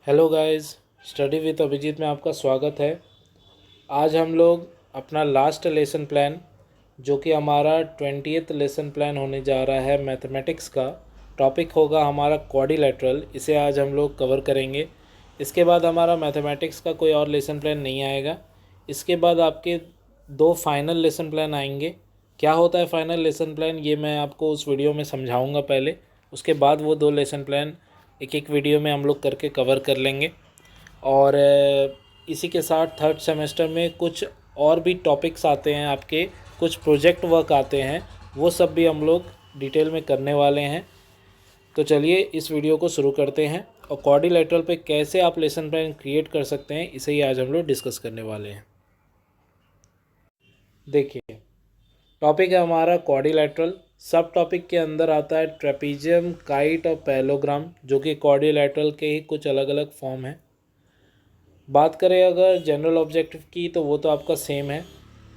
Hello guys, study with Abhijeet में आपका स्वागत है। आज हम लोग अपना लास्ट लेसन प्लान जो कि हमारा 20th लेसन प्लान होने जा रहा है मैथमेटिक्स का। टॉपिक होगा हमारा क्वाड्रिलेटरल। इसे आज हम लोग कवर करेंगे। इसके बाद हमारा मैथमेटिक्स का कोई और लेसन प्लान नहीं आएगा। इसके बाद आपके दो फाइनल लेसन प्लान आएंगे। क्या होता है फाइनल लेसन प्लान, ये मैं आपको उस वीडियो में समझाऊंगा पहले। उसके बाद वो दो लेसन प्लान एक एक वीडियो में हम लोग करके कवर कर लेंगे। और इसी के साथ थर्ड सेमेस्टर में कुछ और भी टॉपिक्स आते हैं, आपके कुछ प्रोजेक्ट वर्क आते हैं, वो सब भी हम लोग डिटेल में करने वाले हैं। तो चलिए इस वीडियो को शुरू करते हैं और क्वाड्रिलेटरल पे कैसे आप लेसन प्लान क्रिएट कर सकते हैं, इसे ही आज हम लोग डिस्कस करने वाले हैं। देखिए, टॉपिक है हमारा क्वाड्रिलेटरल। सब टॉपिक के अंदर आता है ट्रेपीजियम, काइट और पैरेललोग्राम, जो कि क्वाड्रिलेटरल के ही कुछ अलग अलग फॉर्म हैं। बात करें अगर जनरल ऑब्जेक्टिव की तो वो तो आपका सेम है।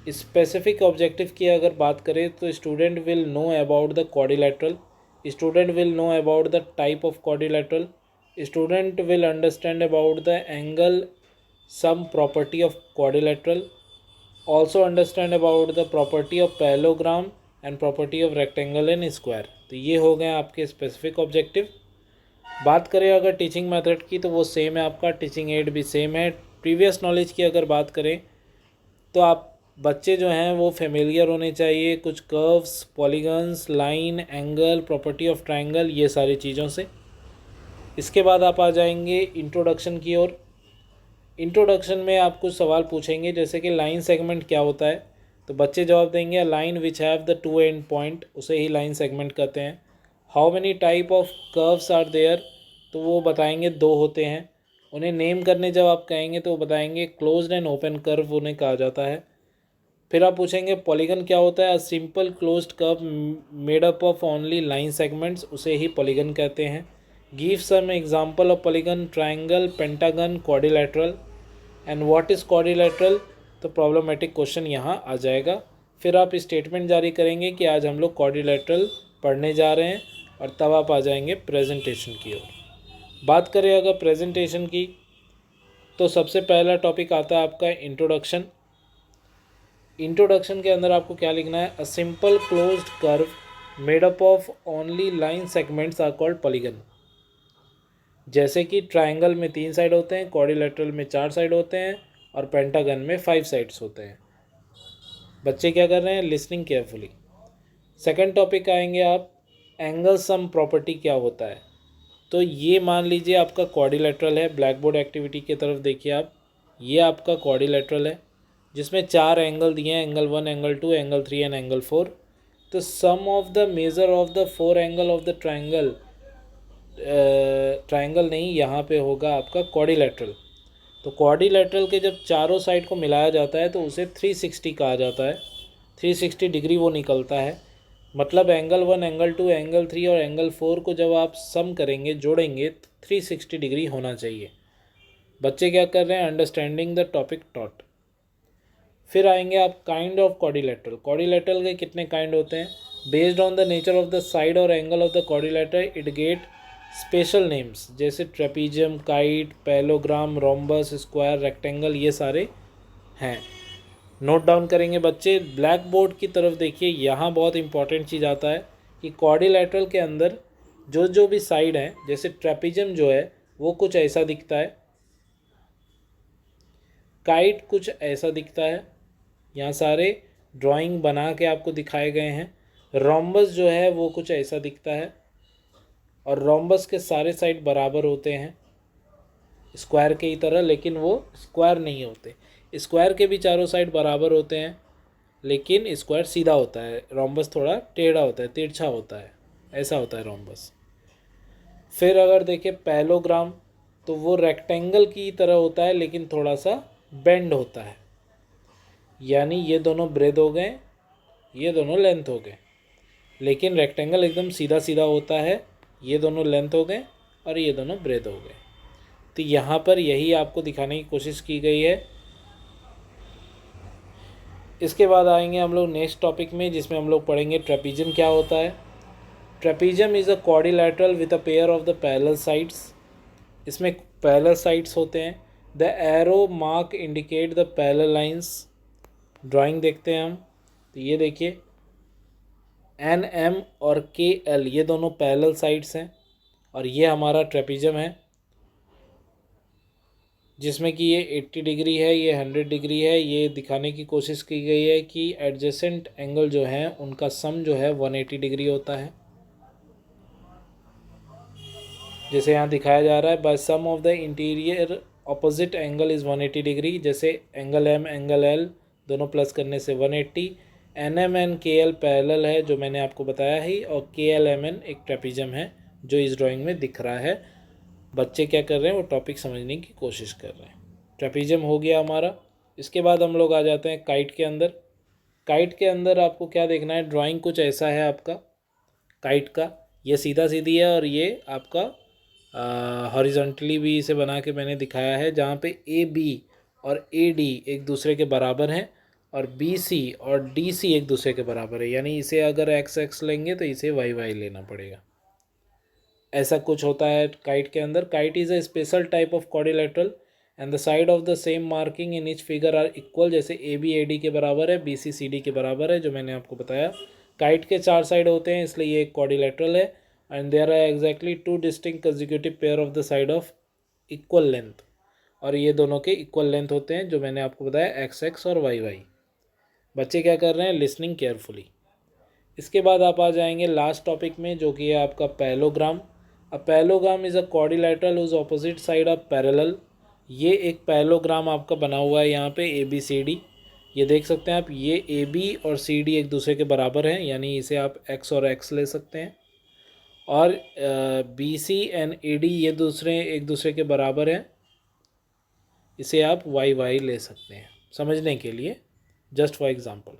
स्पेसिफिक ऑब्जेक्टिव की अगर बात करें तो student will know about the quadrilateral, student will know about the type of quadrilateral, student will understand about the angle sum property of quadrilateral, also understand about the property of parallelogram and property of rectangle and square। तो ये हो गए आपके specific objective. बात करें अगर teaching method की तो वो सेम है, आपका टीचिंग एड भी सेम है। प्रीवियस नॉलेज की अगर बात करें तो आप बच्चे जो हैं वो फेमिलियर होने चाहिए कुछ curves, polygons, line, angle, property of triangle, ये सारी चीज़ों से। इसके बाद आप आ जाएंगे इंट्रोडक्शन की ओर। इंट्रोडक्शन में आप कुछ सवाल पूछेंगे जैसे कि लाइन सेगमेंट क्या होता है, तो बच्चे जवाब देंगे line which have the two end point, उसे ही लाइन सेगमेंट कहते हैं। How many type of curves are there, तो वो बताएंगे दो होते हैं। उन्हें नेम करने जब आप कहेंगे तो वो बताएंगे क्लोज्ड एंड ओपन कर्व उन्हें कहा जाता है। फिर आप पूछेंगे पॉलीगन क्या होता है, simple closed curve made up of only line segments, उसे ही पॉलीगन कहते हैं। Give some example of polygon, triangle, pentagon, quadrilateral and what is quadrilateral, तो प्रॉब्लमेटिक क्वेश्चन यहाँ आ जाएगा। फिर आप स्टेटमेंट जारी करेंगे कि आज हम लोग क्वाड्रिलेटरल पढ़ने जा रहे हैं, और तब आप आ जाएंगे प्रेजेंटेशन की ओर। बात करें अगर प्रेजेंटेशन की तो सबसे पहला टॉपिक आता है आपका इंट्रोडक्शन। इंट्रोडक्शन के अंदर आपको क्या लिखना है, a simple closed curve made up of only line segments are called polygon. जैसे कि ट्रायंगल में 3 साइड होते हैं, क्वाड्रिलेटरल में 4 साइड होते हैं, और पेंटागन में 5 साइड्स होते हैं। बच्चे क्या कर रहे हैं, लिसनिंग केयरफुली। सेकंड टॉपिक आएंगे आप, एंगल सम प्रॉपर्टी क्या होता है। तो ये मान लीजिए आपका क्वाड्रिलेटरल है, ब्लैक बोर्ड एक्टिविटी की तरफ देखिए आप, ये आपका क्वाड्रिलेटरल है जिसमें 4 एंगल दिए हैं, angle 1, angle 2, angle 3 and angle 4। तो sum of the measure of the 4 angle of the triangle, triangle नहीं, यहाँ पे होगा आपका क्वाड्रिलेटरल। तो क्वाड्रिलेटरल के जब चारों साइड को मिलाया जाता है तो उसे 360 कहा जाता है। 360 डिग्री वो निकलता है। मतलब एंगल 1, एंगल 2, एंगल 3 और एंगल 4 को जब आप सम करेंगे, जोड़ेंगे, तो 360 डिग्री होना चाहिए। बच्चे क्या कर रहे हैं, अंडरस्टैंडिंग द टॉपिक टॉट। फिर आएंगे आप काइंड ऑफ क्वाड्रिलेटरल। क्वाड्रिलेटरल के कितने काइंड होते हैं, based on the nature of the side और angle of the quadrilateral it get special names, जैसे trapezium, kite, parallelogram, rhombus, square, rectangle, ये सारे हैं। नोट डाउन करेंगे बच्चे। ब्लैक बोर्ड की तरफ देखिए, यहाँ बहुत इंपॉर्टेंट चीज़ आता है कि क्वाड्रिलेटरल के अंदर जो जो भी साइड हैं, जैसे ट्रेपीजियम जो है वो कुछ ऐसा दिखता है, काइट कुछ ऐसा दिखता है, यहाँ सारे ड्राइंग बना के आपको दिखाए गए हैं। रोम्बस जो है वो कुछ ऐसा दिखता है, और रोम्बस के सारे साइड बराबर होते हैं स्क्वायर की ही तरह, लेकिन वो स्क्वायर नहीं होते। स्क्वायर के भी चारों साइड बराबर होते हैं, लेकिन स्क्वायर सीधा होता है, रोम्बस थोड़ा टेढ़ा होता है, तिरछा होता है, ऐसा होता है रोम्बस। फिर अगर देखें पैरेललोग्राम, तो वो रेक्टेंगल की तरह होता है लेकिन थोड़ा सा बेंड होता है, यानी ये दोनों ब्रेड हो गए, ये दोनों लेंथ हो गए, लेकिन रेक्टेंगल एकदम सीधा सीधा होता है, ये दोनों लेंथ हो गए और ये दोनों ब्रेड हो गए। तो यहाँ पर यही आपको दिखाने की कोशिश की गई है। इसके बाद आएंगे हम लोग नेक्स्ट टॉपिक में, जिसमें हम लोग पढ़ेंगे ट्रेपीजियम क्या होता है। Trapezium is a quadrilateral with a pair of the parallel sides. इसमें पैरेलल साइड्स होते हैं। The arrow mark indicate the parallel lines. Drawing देखते हैं हम, तो ये देखिए एन एम और के एल ये दोनों पैरेलल साइड्स हैं, और ये हमारा ट्रेपीजियम है जिसमें कि ये 80 डिग्री है, ये 100 डिग्री है। ये दिखाने की कोशिश की गई है कि एडजेसेंट एंगल जो है उनका सम जो है 180 डिग्री होता है, जैसे यहाँ दिखाया जा रहा है। By sum of the interior opposite angle is 180 degree. जैसे एंगल एम एंगल एल दोनों प्लस करने से 180। N M N K L parallel है जो मैंने आपको बताया ही, और के एल एम एन एक ट्रेपीजियम है जो इस ड्राइंग में दिख रहा है। बच्चे क्या कर रहे हैं, वो टॉपिक समझने की कोशिश कर रहे हैं। ट्रेपीजियम हो गया हमारा। इसके बाद हम लोग आ जाते हैं काइट के अंदर। काइट के अंदर आपको क्या देखना है, ड्राइंग कुछ ऐसा है आपका काइट का। ये सीधा सीधी है और ये आपका हॉरिजॉन्टली भी इसे बना के मैंने दिखाया है, जहाँ पे ए बी और ए डी एक दूसरे के बराबर हैं और बी सी और डी सी एक दूसरे के बराबर है। यानी इसे अगर एक्स एक्स लेंगे तो इसे वाई वाई लेना पड़ेगा। ऐसा कुछ होता है काइट के अंदर। Kite is a special type of quadrilateral and the side of the same marking in each figure are equal. जैसे ए बी ए डी के बराबर है, बी सी सी डी के बराबर है, जो मैंने आपको बताया। काइट के 4 साइड होते हैं, इसलिए ये एक क्वाड्रिलेटरल है। And there are exactly 2 distinct consecutive pair of the side of equal length, और ये दोनों के इक्वल लेंथ होते हैं, जो मैंने आपको बताया एक्स एक्स और वाई वाई। बच्चे क्या कर रहे हैं, लिसनिंग केयरफुली। इसके बाद आप आ जाएंगे लास्ट टॉपिक में, जो कि है आपका parallelogram. A parallelogram is a quadrilateral whose opposite side of parallel. ये एक पैरेललोग्राम आपका बना हुआ है यहाँ पे ए बी सी डी। ये देख सकते हैं आप, ये ए बी और सी डी एक दूसरे के बराबर हैं, यानी इसे आप एक्स और एक्स ले सकते हैं। और B C and A D ये एक दूसरे के बराबर हैं, इसे आप वाई वाई ले सकते हैं समझने के लिए, जस्ट फॉर एग्जांपल।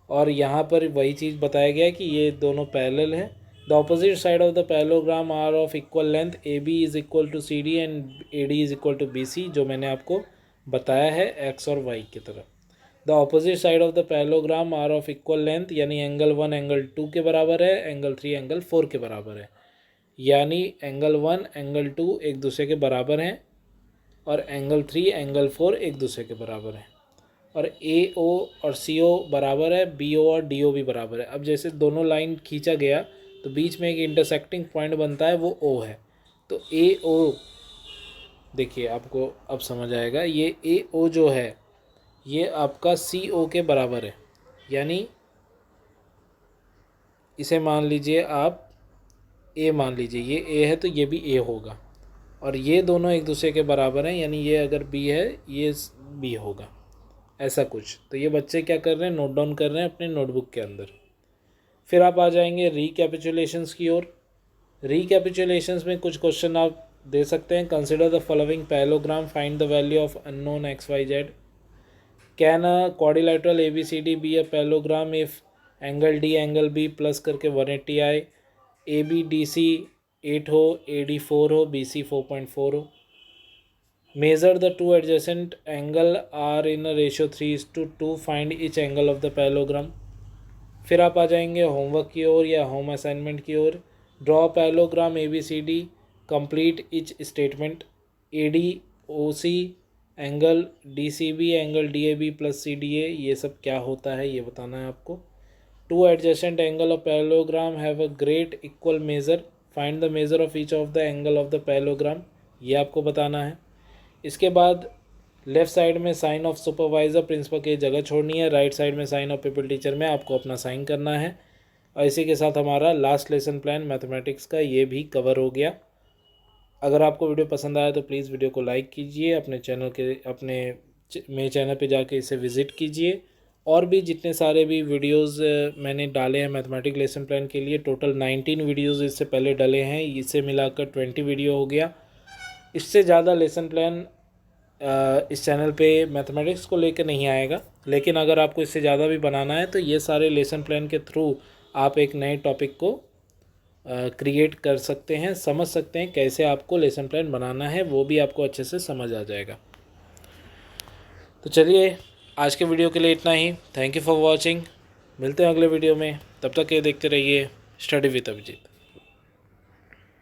और यहाँ पर वही चीज़ बताया गया है कि ये दोनों पैरेलल हैं। The opposite side of the parallelogram are of equal length. A B is equal to C D and A D is equal to B C, जो मैंने आपको बताया है एक्स और वाई की तरह। The opposite side of the parallelogram are of equal length, यानी angle 1 angle 2 के बराबर है, एंगल 3 एंगल 4 के बराबर है। यानी एंगल 1 एंगल 2 एक दूसरे के बराबर हैं और एंगल 3 एंगल 4 एक दूसरे के बराबर हैं। और ए ओ और सी ओ बराबर है, बी ओ और डी ओ भी बराबर है। अब जैसे दोनों लाइन खींचा गया तो बीच में एक इंटरसेक्टिंग पॉइंट बनता है, वो ओ है। तो ए ओ देखिए, आपको अब समझ आएगा। ये ए ओ जो है ये आपका सी ओ के बराबर है, यानी इसे मान लीजिए आप ए मान लीजिए, ये ए है तो ये भी ए होगा, और ये दोनों एक दूसरे के बराबर हैं, यानी ये अगर बी है ये बी होगा, ऐसा कुछ। तो ये बच्चे क्या कर रहे हैं, नोट डाउन कर रहे हैं अपने नोटबुक के अंदर। फिर आप आ जाएंगे रीकैपिचुलेशंस की ओर। रीकैपिचुलेशंस में कुछ क्वेश्चन आप दे सकते हैं। Consider the following parallelogram, find the value of unknown x y z. Can a quadrilateral A B C D be a parallelogram if angle D angle B plus करके 180 आए, ए बी डी सी 8 हो, A D 4 हो, B C 4.4 हो। Measure the two adjacent angle are in ratio 3:2, find each angle of the parallelogram. फिर आप आ जाएंगे homework की ओर या होम असाइनमेंट की ओर। Draw parallelogram A B C D, complete each statement. A D O C angle, D C B angle, D A B plus C D A, ये सब क्या होता है ये बताना है आपको। Two adjacent angle of parallelogram have a great equal measure, find the measure of each of the angle of the parallelogram, ये आपको बताना है। इसके बाद लेफ़्ट साइड में साइन ऑफ सुपरवाइज़र प्रिंसिपल की जगह छोड़नी है, राइट साइड में साइन ऑफ पीपल टीचर में आपको अपना साइन करना है। और इसी के साथ हमारा लास्ट लेसन प्लान मैथमेटिक्स का ये भी कवर हो गया। अगर आपको वीडियो पसंद आया तो प्लीज़ वीडियो को लाइक कीजिए, मेरे चैनल पे जाके इसे विज़िट कीजिए। और भी जितने सारे भी वीडियोस मैंने डाले हैं मैथमेटिक्स लेसन प्लान के लिए, टोटल 19 वीडियोस इससे पहले डले हैं, इसे मिलाकर 20 वीडियो हो गया। इससे ज़्यादा लेसन प्लान इस चैनल पे मैथमेटिक्स को लेकर नहीं आएगा, लेकिन अगर आपको इससे ज़्यादा भी बनाना है तो ये सारे लेसन प्लान के थ्रू आप एक नए टॉपिक को क्रिएट कर सकते हैं, समझ सकते हैं कैसे आपको लेसन प्लान बनाना है, वो भी आपको अच्छे से समझ आ जाएगा। तो चलिए, आज के वीडियो के लिए इतना ही। Thank you for watching. मिलते हैं अगले वीडियो में, तब तक ये देखते रहिए स्टडी विद अभिजीत।